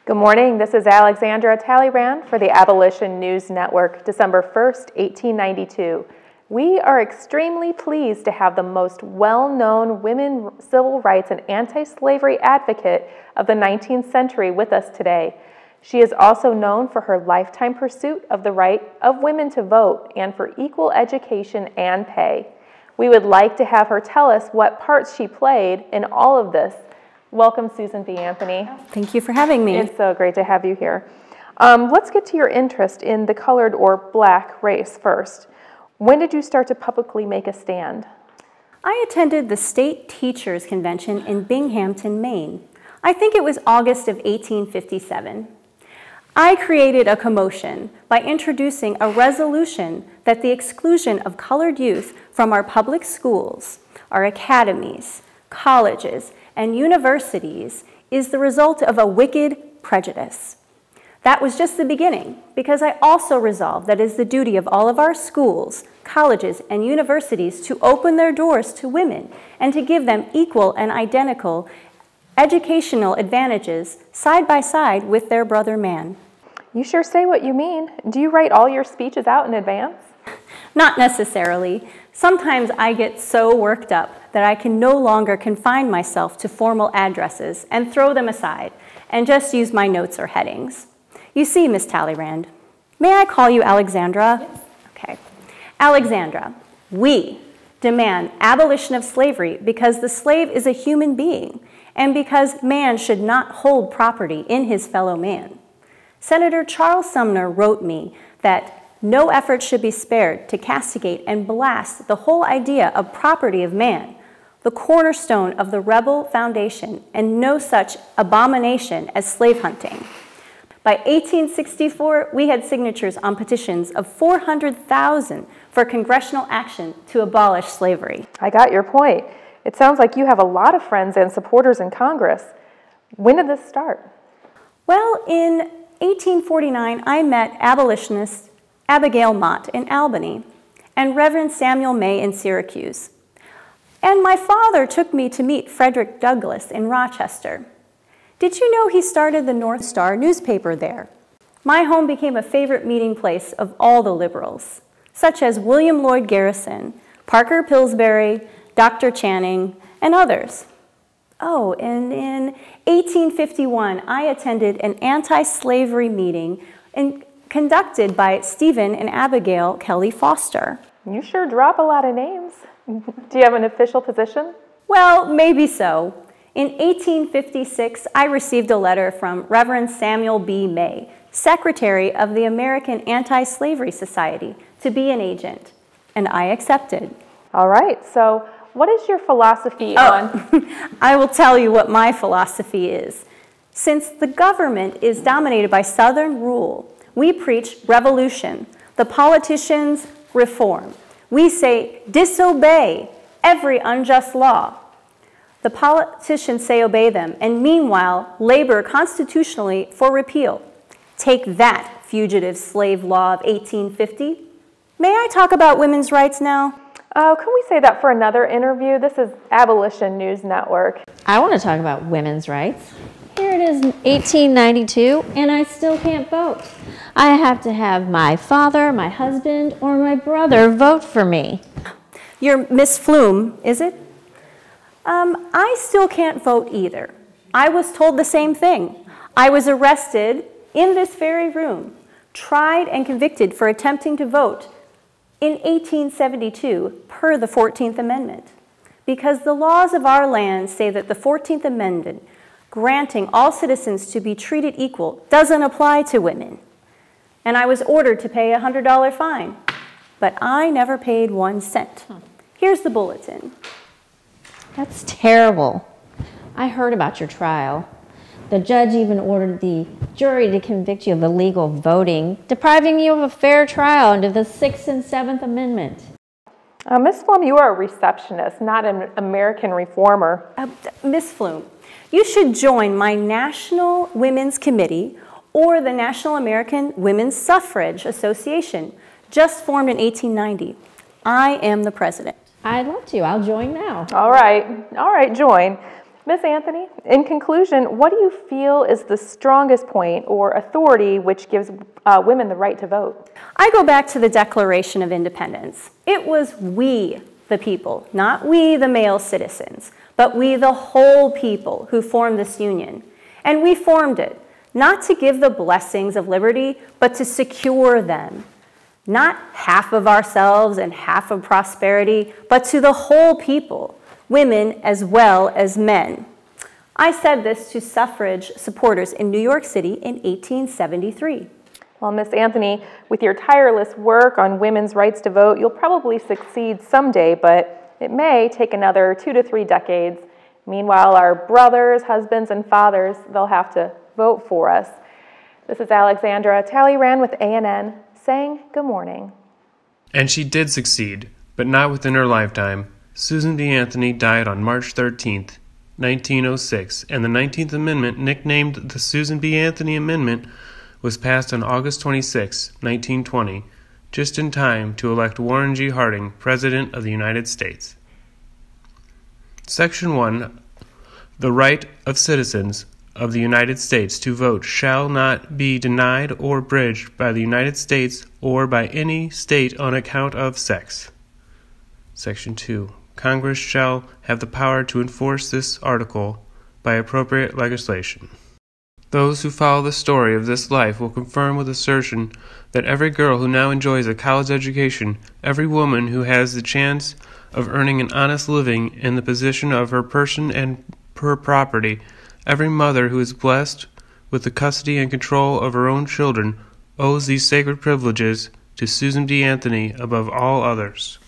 Good morning. This is Alexandra Talleyrand for the Abolition News Network, December 1st, 1892. We are extremely pleased to have the most well-known women civil rights and anti-slavery advocate of the 19th century with us today. She is also known for her lifetime pursuit of the right of women to vote and for equal education and pay. We would like to have her tell us what parts she played in all of this. Welcome, Susan B. Anthony. Thank you for having me. It's so great to have you here. Let's get to your interest in the colored or black race first. When did you start to publicly make a stand? I attended the State Teachers Convention in Binghamton, Maine. I think it was August of 1857. I created a commotion by introducing a resolution that the exclusion of colored youth from our public schools, our academies, colleges, and universities is the result of a wicked prejudice. That was just the beginning, because I also resolved that it is the duty of all of our schools, colleges, and universities to open their doors to women and to give them equal and identical educational advantages side by side with their brother man. You sure say what you mean. Do you write all your speeches out in advance? Not necessarily. Sometimes I get so worked up that I can no longer confine myself to formal addresses and throw them aside and just use my notes or headings. You see, Miss Talleyrand, may I call you Alexandra? Yes. Okay. Alexandra, we demand abolition of slavery because the slave is a human being and because man should not hold property in his fellow man. Senator Charles Sumner wrote me that no effort should be spared to castigate and blast the whole idea of property of man, the cornerstone of the rebel foundation, and no such abomination as slave hunting. By 1864, we had signatures on petitions of 400,000 for congressional action to abolish slavery. I got your point. It sounds like you have a lot of friends and supporters in Congress. When did this start? Well, in 1849, I met abolitionist Abigail Mott in Albany and Reverend Samuel May in Syracuse. And my father took me to meet Frederick Douglass in Rochester. Did you know he started the North Star newspaper there? My home became a favorite meeting place of all the liberals, such as William Lloyd Garrison, Parker Pillsbury, Dr. Channing, and others. Oh, and in 1851, I attended an anti-slavery meeting conducted by Stephen and Abigail Kelly Foster. You sure drop a lot of names. Do you have an official position? Well, maybe so. In 1856, I received a letter from Reverend Samuel B. May, Secretary of the American Anti-Slavery Society, to be an agent, and I accepted. All right, so what is your philosophy on... I will tell you what my philosophy is. Since the government is dominated by Southern rule, we preach revolution. The politicians reform. We say disobey every unjust law. The politicians say obey them, and meanwhile labor constitutionally for repeal. Take that, fugitive slave law of 1850. May I talk about women's rights now? Oh, can we say that for another interview? This is Abolition News Network. I want to talk about women's rights. Here it is, 1892, and I still can't vote. I have to have my father, my husband, or my brother vote for me. You're Miss Flume, is it? I still can't vote either. I was told the same thing. I was arrested in this very room, tried and convicted for attempting to vote in 1872 per the 14th Amendment, because the laws of our land say that the 14th Amendment granting all citizens to be treated equal doesn't apply to women. And I was ordered to pay a $100 fine, but I never paid 1 cent. Here's the bulletin. That's terrible. I heard about your trial. The judge even ordered the jury to convict you of illegal voting, depriving you of a fair trial under the 6th and 7th Amendment. Ms. Flum, you are a receptionist, not an American reformer. Ms. Flume, you should join my National Women's Committee or the National American Women's Suffrage Association, just formed in 1890. I am the president. I'd love to. I'll join now. All right, join. Ms. Anthony, in conclusion, what do you feel is the strongest point or authority which gives women the right to vote? I go back to the Declaration of Independence. It was we, the people, not we, the male citizens, but we, the whole people, who formed this union. And we formed it, not to give the blessings of liberty, but to secure them. Not half of ourselves and half of prosperity, but to the whole people, women as well as men. I said this to suffrage supporters in New York City in 1873. Well, Ms. Anthony, with your tireless work on women's rights to vote, you'll probably succeed someday, but it may take another 2 to 3 decades. Meanwhile, our brothers, husbands, and fathers, they'll have to vote for us. This is Alexandra Talleyrand with ANN saying good morning. And she did succeed, but not within her lifetime. Susan B. Anthony died on March 13th, 1906, and the 19th Amendment, nicknamed the Susan B. Anthony Amendment, was passed on August 26, 1920, just in time to elect Warren G. Harding President of the United States. Section 1. The right of citizens of the United States to vote shall not be denied or abridged by the United States or by any state on account of sex. Section 2. Congress shall have the power to enforce this article by appropriate legislation. Those who follow the story of this life will confirm with assertion that every girl who now enjoys a college education, every woman who has the chance of earning an honest living in the possession of her person and her property, every mother who is blessed with the custody and control of her own children owes these sacred privileges to Susan B. Anthony above all others.